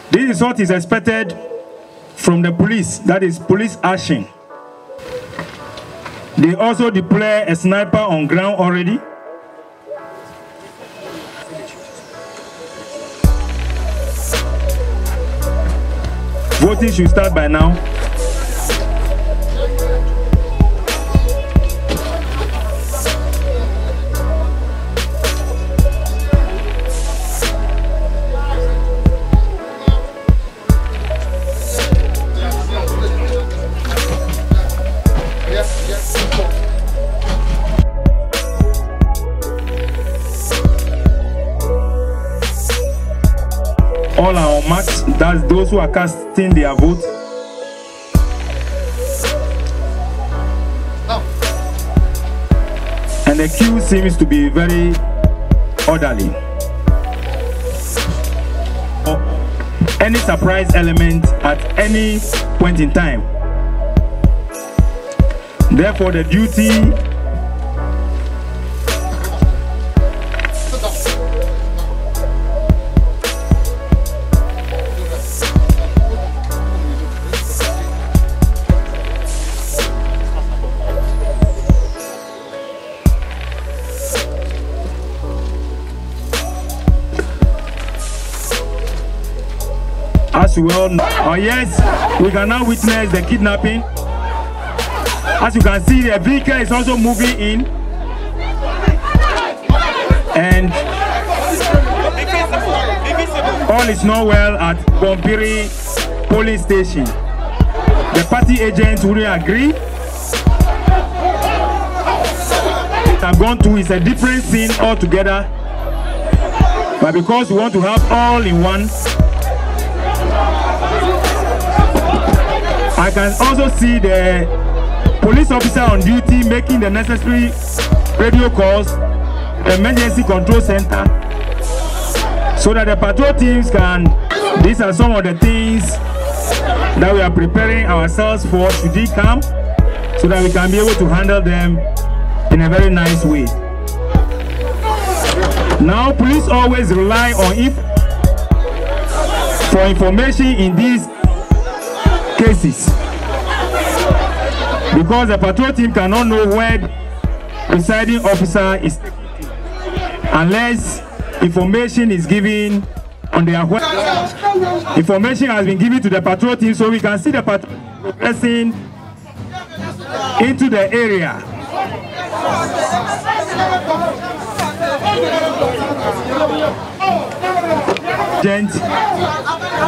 This is what is expected from the police, that is police action. They also deploy a sniper on ground already. Voting should start by now. All are on marks, that's those who are casting their vote. And the queue seems to be very orderly. Any surprise element at any point in time. Therefore, the duty as well. Oh yes, we can now witness the kidnapping. As you can see, the vehicle is also moving in. And all is not well at Bompiri police station. The party agents wouldn't agree. I've gone to is a different scene altogether. But because we want to have all in one, I can also see the police officer on duty making the necessary radio calls, the emergency control center, so that the patrol teams can. These are some of the things that we are preparing ourselves for should they come, so that we can be able to handle them in a very nice way. Now, police always rely on for information in these cases, because the patrol team cannot know where the presiding officer is unless information is given on their web. Information has been given to the patrol team, so we can see the patrol progressing into the area.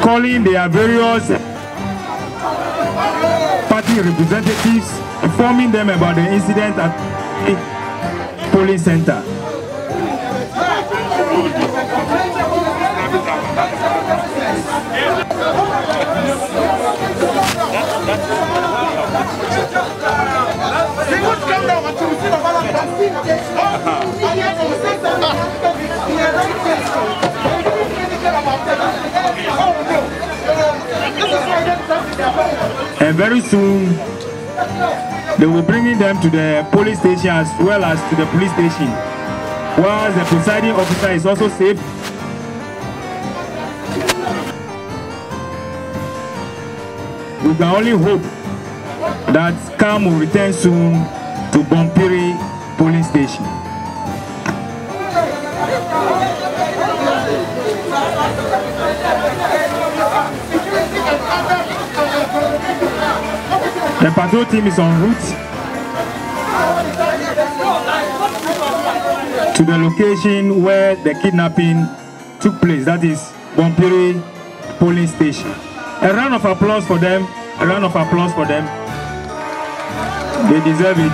Calling their various party representatives, informing them about the incident at the police center. And very soon they will bring them to the police station as well as to the police station, whilst the presiding officer is also safe. We can only hope that calm will return soon to Bompiri police station. The patrol team is en route to the location where the kidnapping took place, that is Bompiri police station. A round of applause for them, a round of applause for them. They deserve it.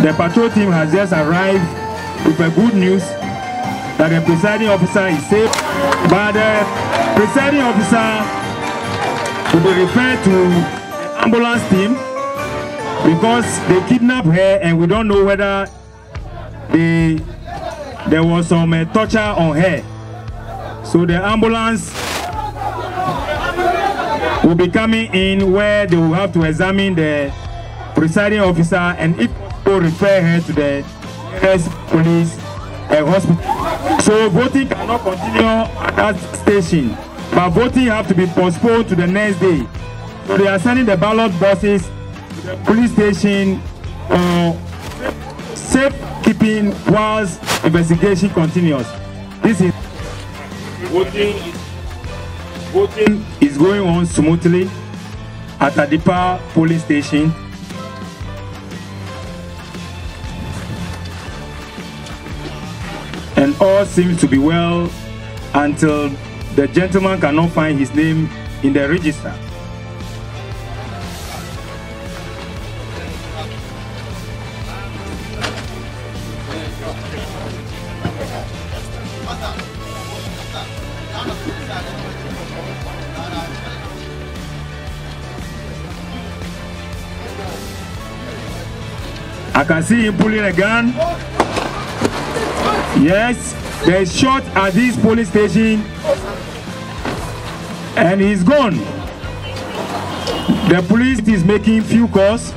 The patrol team has just arrived with a good news that the presiding officer is safe, but the presiding officer will be referred to the ambulance team because they kidnapped her and we don't know whether there was some torture on her. So the ambulance will be coming in where they will have to examine the presiding officer and if will refer her to the nearest police hospital. So voting cannot continue at that station, but voting have to be postponed to the next day. So they are sending the ballot boxes to the police station for safekeeping whilst investigation continues. This is voting is going on smoothly at Adipa police station. And all seems to be well until the gentleman cannot find his name in the register. I can see him pulling a gun. Yes, there is shot at this police station and he's gone. The police is making few calls.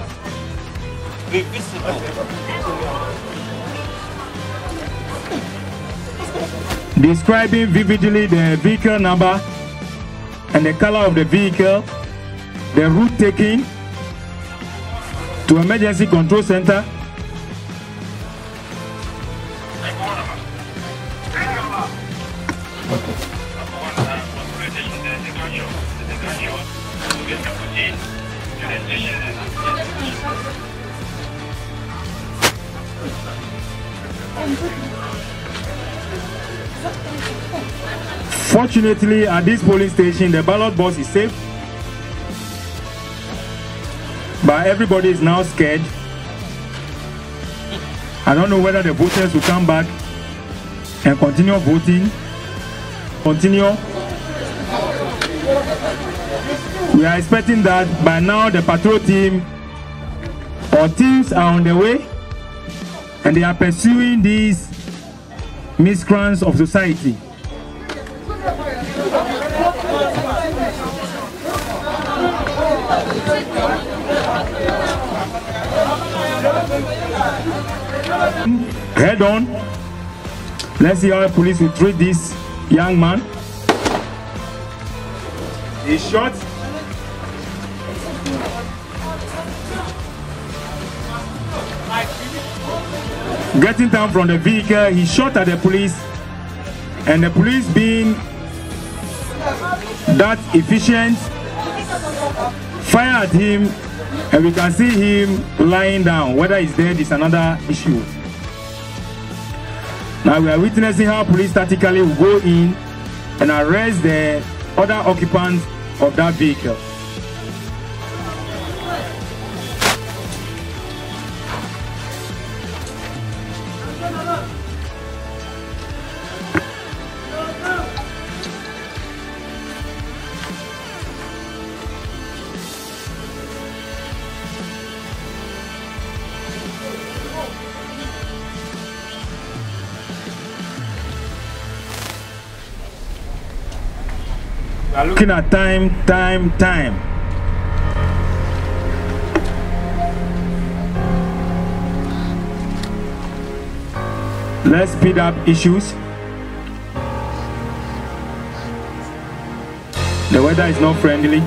Describing vividly the vehicle number and the color of the vehicle, the route taken to emergency control center. Fortunately, at this polling station, the ballot box is safe, but everybody is now scared. I don't know whether the voters will come back and continue voting. We are expecting that by now the patrol team or teams are on the way and they are pursuing these miscreants of society. Head on. Let's see how the police will treat this young man. He's shot. Getting down from the vehicle, he shot at the police, and the police being that efficient, fire at him, and we can see him lying down. Whether he's dead is another issue. Now we are witnessing how police tactically will go in and arrest the other occupants of that vehicle. We are looking at time. Let's speed up issues. The weather is not friendly.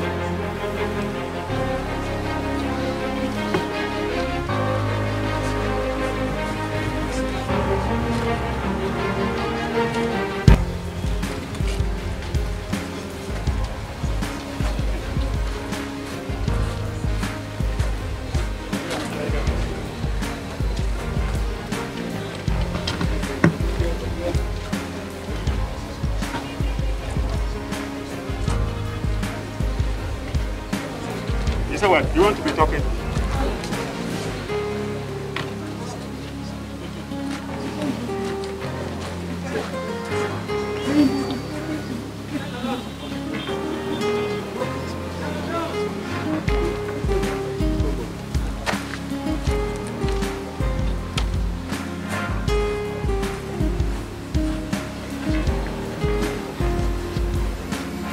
You say what? You want to be talking?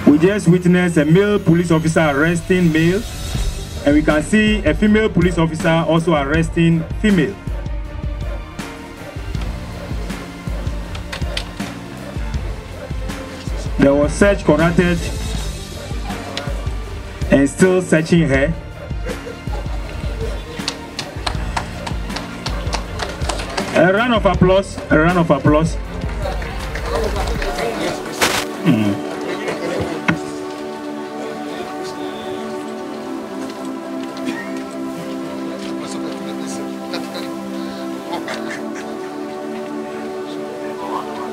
We just witnessed a male police officer arresting male, and we can see a female police officer also arresting female. There was search conducted and still searching her. A round of applause, a round of applause.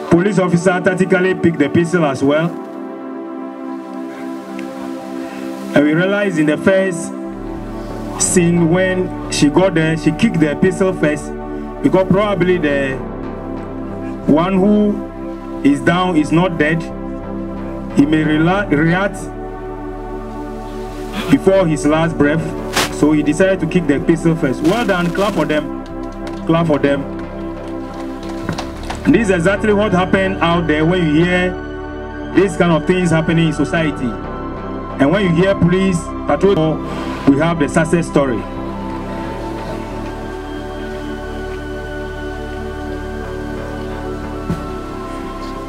Police officer tactically picked the pistol as well. And we realized in the first scene when she got there, she kicked the pistol first because probably the one who is down is not dead. He may react before his last breath. So he decided to kick the pistol first. Well done, clap for them. Clap for them. This is exactly what happened out there when you hear these kind of things happening in society. And when you hear police patrol, we have the success story.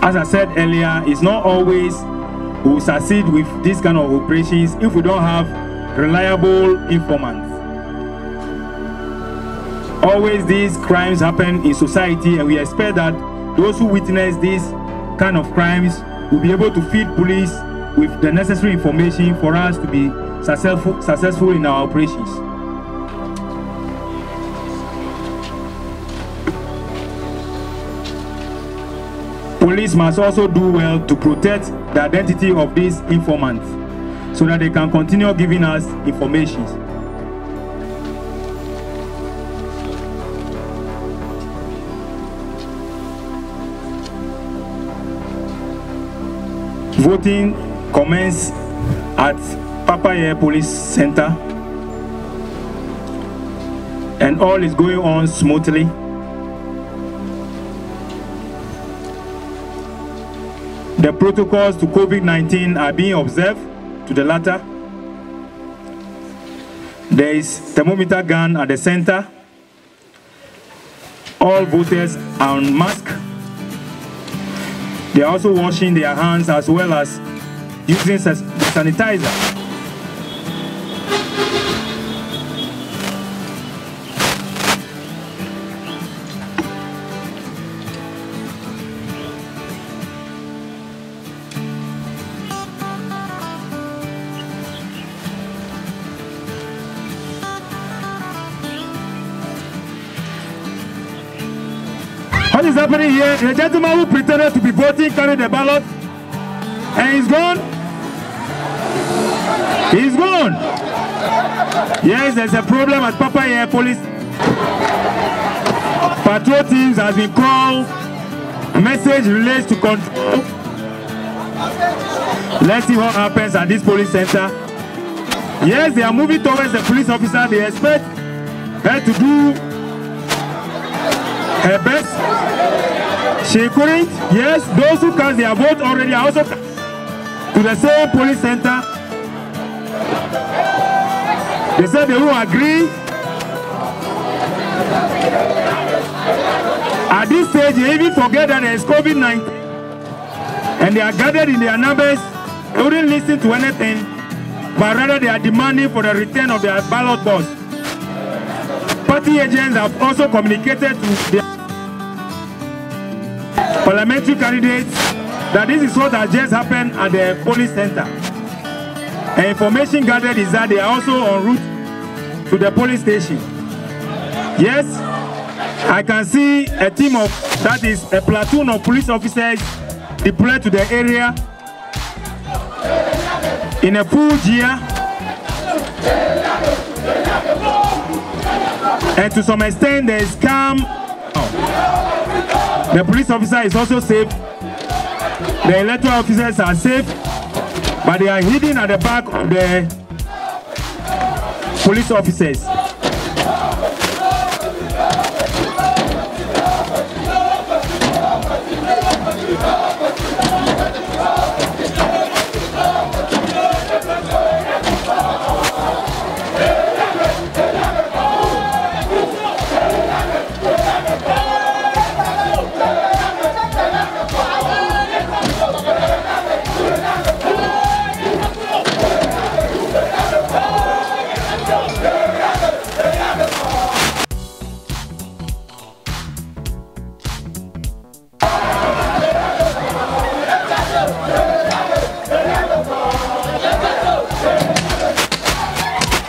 As I said earlier, it's not always we will succeed with this kind of operations if we don't have reliable informants. Always these crimes happen in society, and we expect that those who witness these kind of crimes will be able to feed police with the necessary information for us to be successful in our operations. Police must also do well to protect the identity of these informants so that they can continue giving us information. Voting commenced at Papayẹ Police Center, and all is going on smoothly. The protocols to COVID-19 are being observed to the latter. There is thermometer gun at the center. All voters are on mask. They are also washing their hands as well as using sanitizer. What is happening here? The gentleman who pretended to be voting carried the ballot and he's gone. He's gone. Yes, there's a problem at Papayẹ Police. Patrol teams has been called. Message relates to control. Let's see what happens at this police center. Yes, they are moving towards the police officer. They expect her to do her best. She couldn't. Yes, those who cast their vote already are also to the same police center. They said they will agree. At this stage, they even forget that there is COVID-19 and they are gathered in their numbers. They wouldn't listen to anything, but rather they are demanding for the return of their ballot box. Party agents have also communicated to their parliamentary candidates that this is what has just happened at the police center. And information gathered is that they are also en route to the police station. Yes, I can see a team of, that is a platoon of police officers deployed to the area in a full gear. And to some extent there is calm. The police officer is also safe. The electoral officers are safe, but they are hidden at the back of the police officers.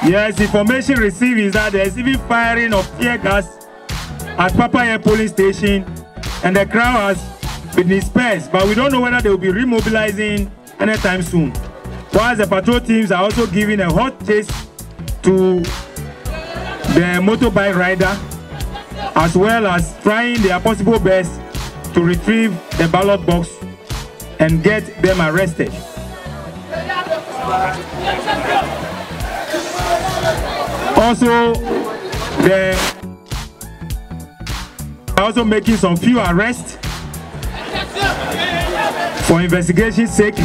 Yes, information received is that there's even firing of tear gas at Papaya police station, and the crowd has been dispersed, but we don't know whether they will be remobilizing anytime soon. While the patrol teams are also giving a hot chase to the motorbike rider, as well as trying their possible best to retrieve the ballot box and get them arrested. Also, they are also making some few arrests for investigation sake.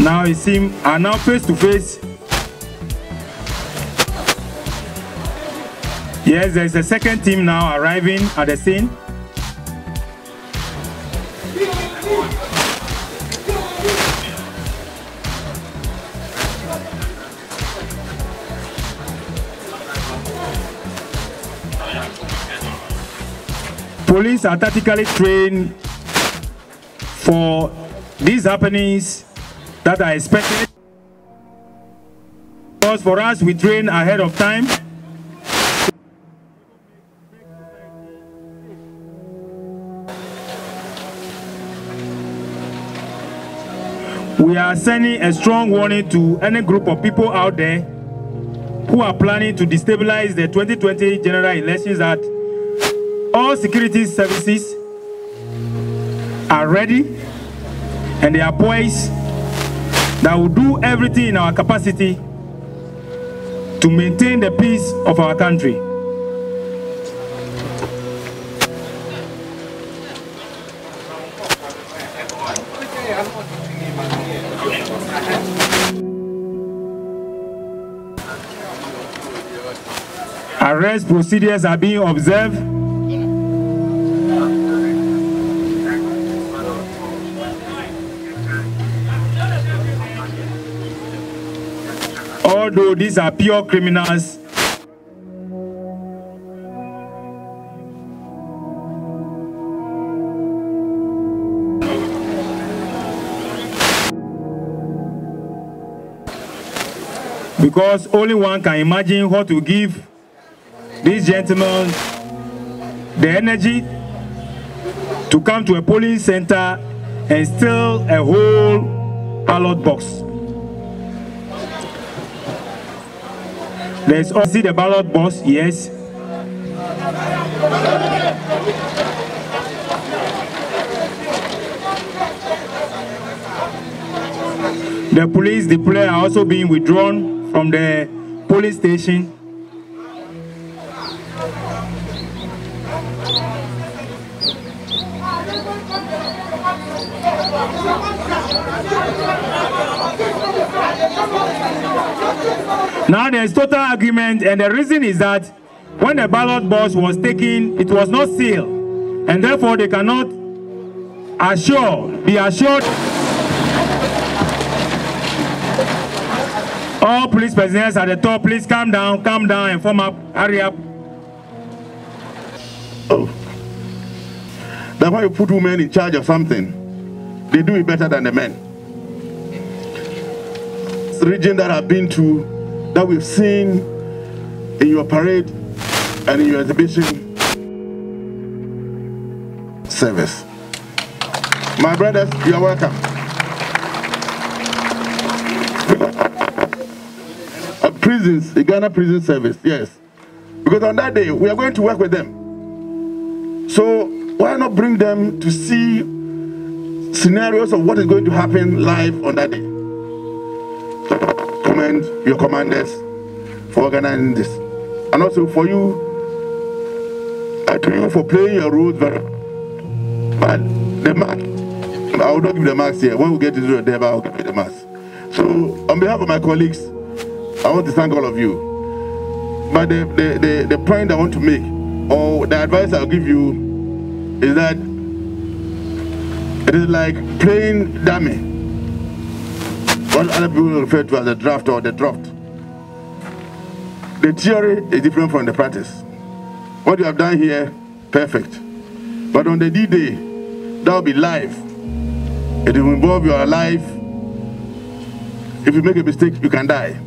Now it seems are now face to face. Yes, there's a second team now arriving at the scene. Police are tactically trained for these happenings that are expected. Because for us, we train ahead of time. We are sending a strong warning to any group of people out there who are planning to destabilize the 2020 general elections that all security services are ready and they are poised that will do everything in our capacity to maintain the peace of our country. Arrest procedures are being observed. Although these are pure criminals, because only one can imagine what to give these gentlemen the energy to come to a polling center and steal a whole ballot box. There's also the ballot box, yes. The police deploy are also being withdrawn from the police station. Now there is total agreement, and the reason is that when the ballot box was taken, it was not sealed, and therefore they cannot be assured. All police personnel at the top, please calm down, and form up, hurry up. Oh, that's why you put women in charge of something. They do it better than the men. It's the region that I've been to, that we've seen in your parade and in your exhibition service. My brothers, you are welcome. Prisons, the Ghana Prison Service, yes. Because on that day, we are going to work with them. So why not bring them to see scenarios of what is going to happen live on that day? Commend your commanders for organizing this. And also for you, to you for playing your role very well. But the man I will not give the marks here. When we get to the debate, I'll give you the marks. So, on behalf of my colleagues, I want to thank all of you. But the point I want to make, or the advice I'll give you, is that it is like playing dummy. What other people refer to as the draft or the draft. The theory is different from the practice. What you have done here, perfect. But on the D-Day, that will be live. It will involve your life. If you make a mistake, you can die.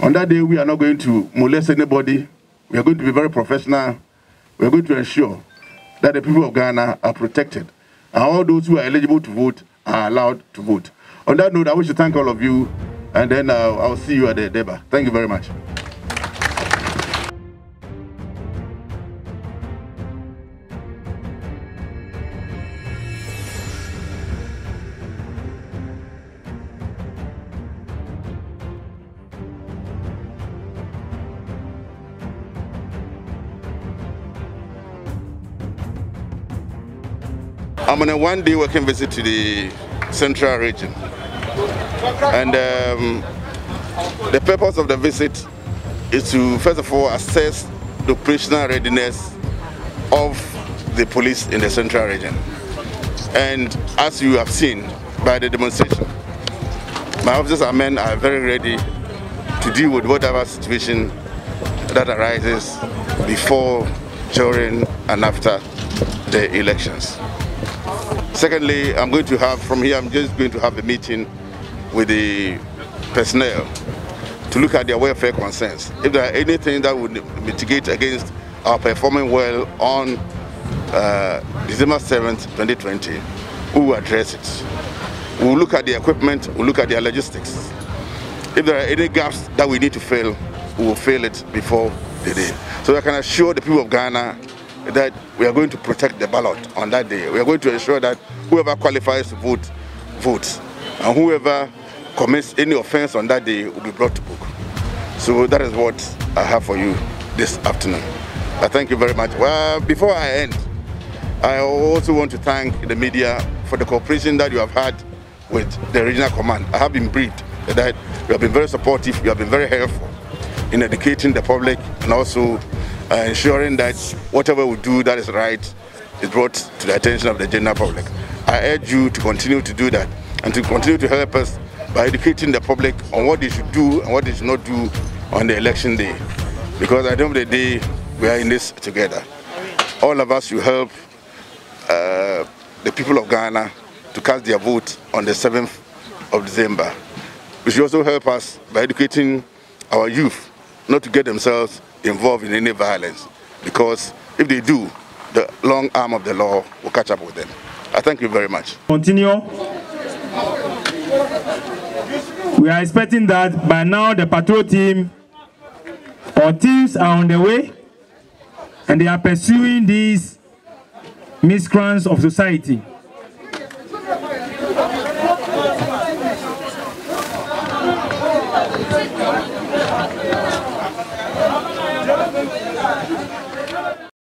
On that day, we are not going to molest anybody. We are going to be very professional. We are going to ensure that the people of Ghana are protected. And all those who are eligible to vote are allowed to vote. On that note, I wish to thank all of you. And then I'll see you at the debate. Thank you very much. I'm on a one-day working visit to the Central Region. And the purpose of the visit is to, first of all, assess the operational readiness of the police in the Central Region. And as you have seen by the demonstration, my officers and men are very ready to deal with whatever situation that arises before, during, and after the elections. Secondly, I'm just going to have a meeting with the personnel to look at their welfare concerns. If there are anything that would mitigate against our performing well on December 7th, 2020, we will address it. We'll look at the equipment, we'll look at their logistics. If there are any gaps that we need to fill, we will fill it before the day. So I can assure the people of Ghana that we are going to protect the ballot on that day. We are going to ensure that whoever qualifies to vote, votes. And whoever commits any offense on that day will be brought to book. So that is what I have for you this afternoon. I thank you very much. Well, before I end, I also want to thank the media for the cooperation that you have had with the regional command. I have been briefed that you have been very supportive, you have been very helpful in educating the public and also ensuring that whatever we do that is right is brought to the attention of the general public. I urge you to continue to do that and to continue to help us by educating the public on what they should do and what they should not do on the election day. Because at the end of the day, we are in this together. All of us should help the people of Ghana to cast their vote on the 7th of December. We should also help us by educating our youth not to get themselves involved in any violence, because if they do, the long arm of the law will catch up with them. I thank you very much. Continue. We are expecting that by now the patrol team or teams are on the way and they are pursuing these miscreants of society.